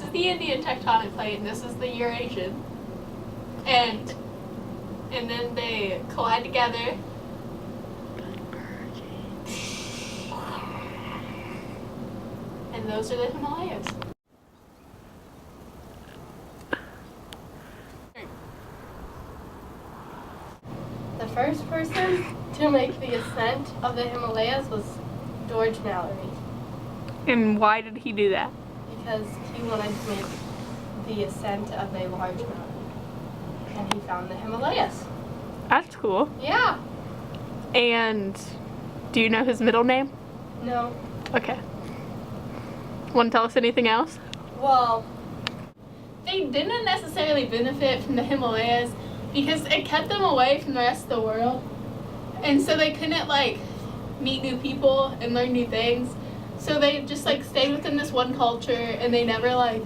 is the Indian tectonic plate, and this is the Eurasian. And then they collide together. And those are the Himalayas. The first person to make the ascent of the Himalayas was George Mallory. And why did he do that? Because he wanted to make the ascent of a large mountain. And he found the Himalayas. That's cool. Yeah. And do you know his middle name? No. Okay. Want to tell us anything else? Well, they didn't necessarily benefit from the Himalayas because it kept them away from the rest of the world. And so they couldn't, like, meet new people and learn new things. So they just, like, stayed within this one culture, and they never, like,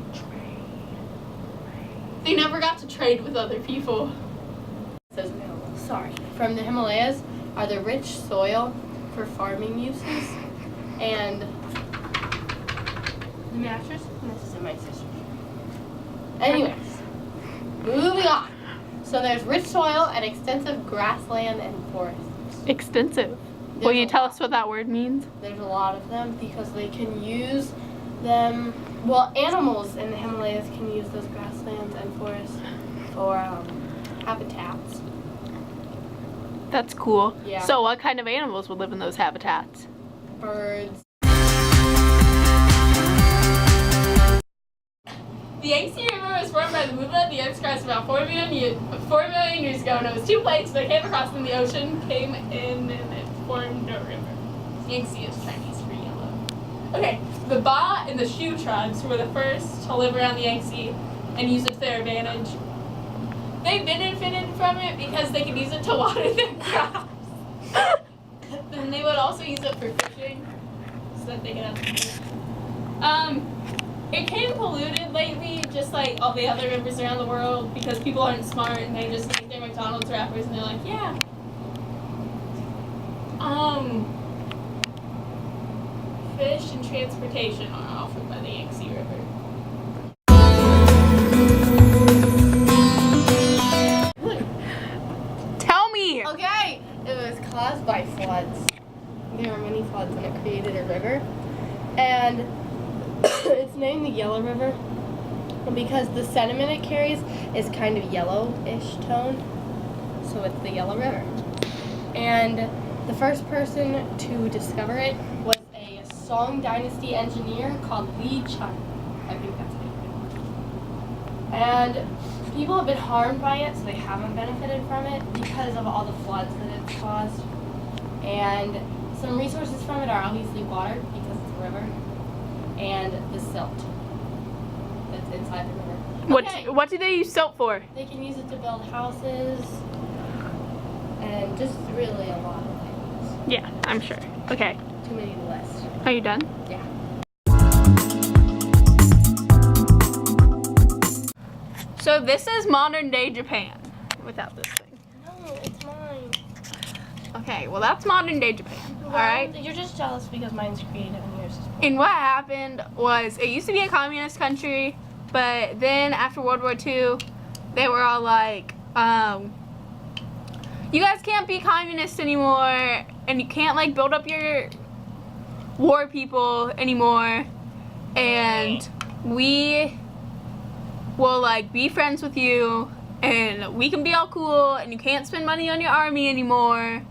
they never got to trade with other people. It says available. Sorry. From the Himalayas are the rich soil for farming uses, and the mattress. This is in my sister's. Anyways, moving on. So there's rich soil and extensive grassland and forests. Extensive. Will you tell us what that word means? There's a lot of them because they can use them. Well, animals in the Himalayas can use those grasslands and forests for habitats. That's cool. Yeah. So what kind of animals would live in those habitats? Birds. The Yangtze River was formed by the movement of the Earth's crust about 4 million years ago, and it was two plates that came across when the ocean came in and it formed a river. Yangtze is Chinese for yellow. Okay, the Ba and the Shu tribes were the first to live around the Yangtze and use it to their advantage. They benefited from it because they could use it to water their crops. Then they would also use it for fishing, so that they could have food. It came polluted lately, just like all the other rivers around the world, because people aren't smart and they just make their McDonald's wrappers and they're like, yeah. Fish and transportation are offered by the Yangtze River. Tell me! Okay, it was caused by floods. There were many floods and it created a river. And it's named the Yellow River because the sediment it carries is kind of yellowish toned, so it's the Yellow River. And the first person to discover it was a Song Dynasty engineer called Li Chun. I think that's it. And people have been harmed by it, so they haven't benefited from it because of all the floods that it's caused. And some resources from it are obviously water because it's a river, and the silt that's inside the river. Okay. What do they use silt for? They can use it to build houses and just really a lot of things. Yeah, I'm sure. Okay. Too many to list. Are you done? Yeah. So this is modern day Japan without this thing. No, it's mine. Okay, well that's modern day Japan. Well, Alright? You're just jealous because mine's creative and yours is boring. And what happened was it used to be a communist country, but then after World War II, they were all like, you guys can't be communists anymore, and you can't like build up your war people anymore, and we will like be friends with you, and we can be all cool, and you can't spend money on your army anymore.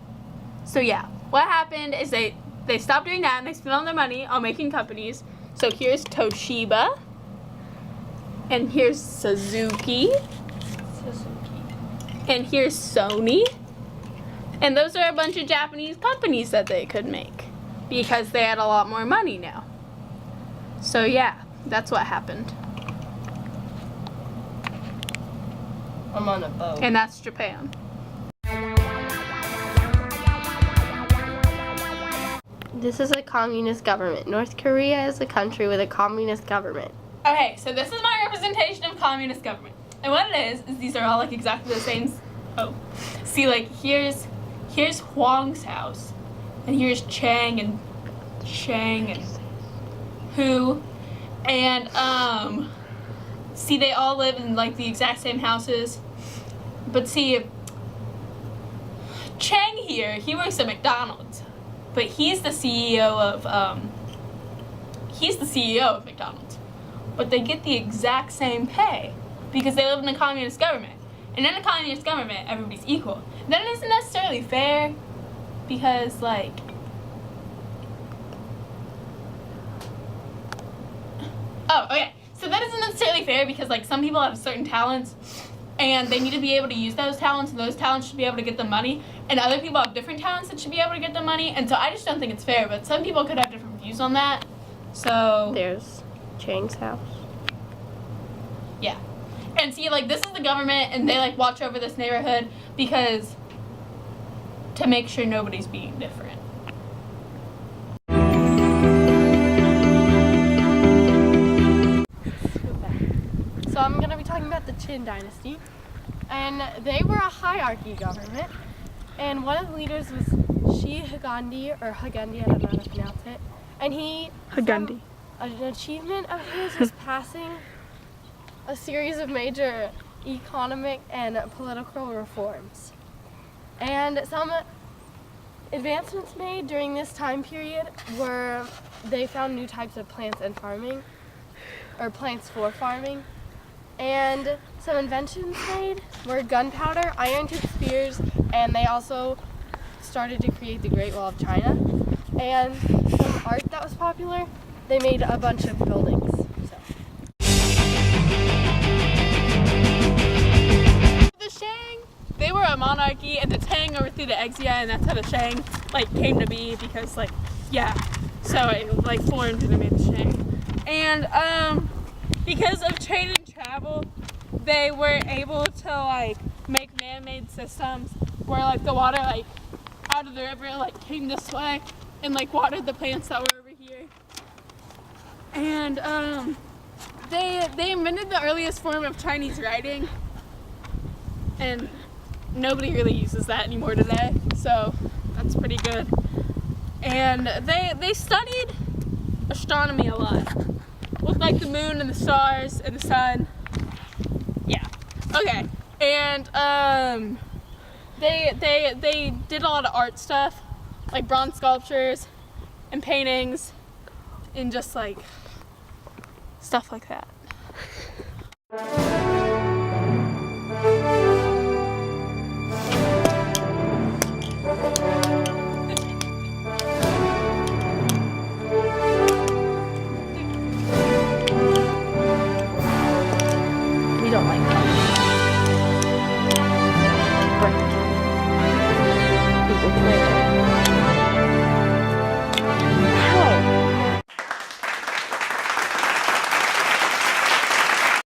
So yeah, what happened is they stopped doing that and they spent all their money on making companies. So here's Toshiba, and here's Suzuki, and here's Sony, and those are a bunch of Japanese companies that they could make because they had a lot more money now. So yeah, that's what happened. I'm on a boat. And that's Japan. This is a communist government. North Korea is a country with a communist government. Okay, so this is my representation of communist government. And what it is these are all like exactly the same. Oh, see, like here's Huang's house, and here's Chang and Hu, and see, they all live in like the exact same houses. But see, Chang here, he works at McDonald's, but he's the CEO of McDonald's. But they get the exact same pay because they live in a communist government. And in a communist government, everybody's equal. That isn't necessarily fair because, like, oh, okay. So that isn't necessarily fair because, like, some people have certain talents and they need to be able to use those talents, and those talents should be able to get them money. And other people have different talents that should be able to get them money. And so I just don't think it's fair, but some people could have different views on that. So There's Chang's house. yeah. And see, like, this is the government, and they, like, watch over this neighborhood because to make sure nobody's being different. So I'm going to be talking about the Qin dynasty. And they were a hierarchy government. And one of the leaders was Hagandi, or Hagandi, I don't know how to pronounce it. And Hagandi. An achievement of his was passing a series of major economic and political reforms. And some advancements made during this time period were they found new types of plants and farming, or plants for farming. And some inventions made were gunpowder, iron-tipped spears, and they also started to create the Great Wall of China. And some art that was popular, they made a bunch of buildings. So. The Shang, they were a monarchy, and the Tang overthrew the Xia, and that's how the Shang, like, came to be because, like, yeah. So it, like, formed and they made the Shang. And, because of trade and travel, they were able to, like, make man-made systems where, like, the water, like, out of the river, like, came this way and, like, watered the plants that were over here. And, they invented the earliest form of Chinese writing, and nobody really uses that anymore today, so that's pretty good. And they studied astronomy a lot, with, like, the moon and the stars and the sun. Yeah. Okay. And they did a lot of art stuff, like bronze sculptures and paintings and just, like, stuff like that.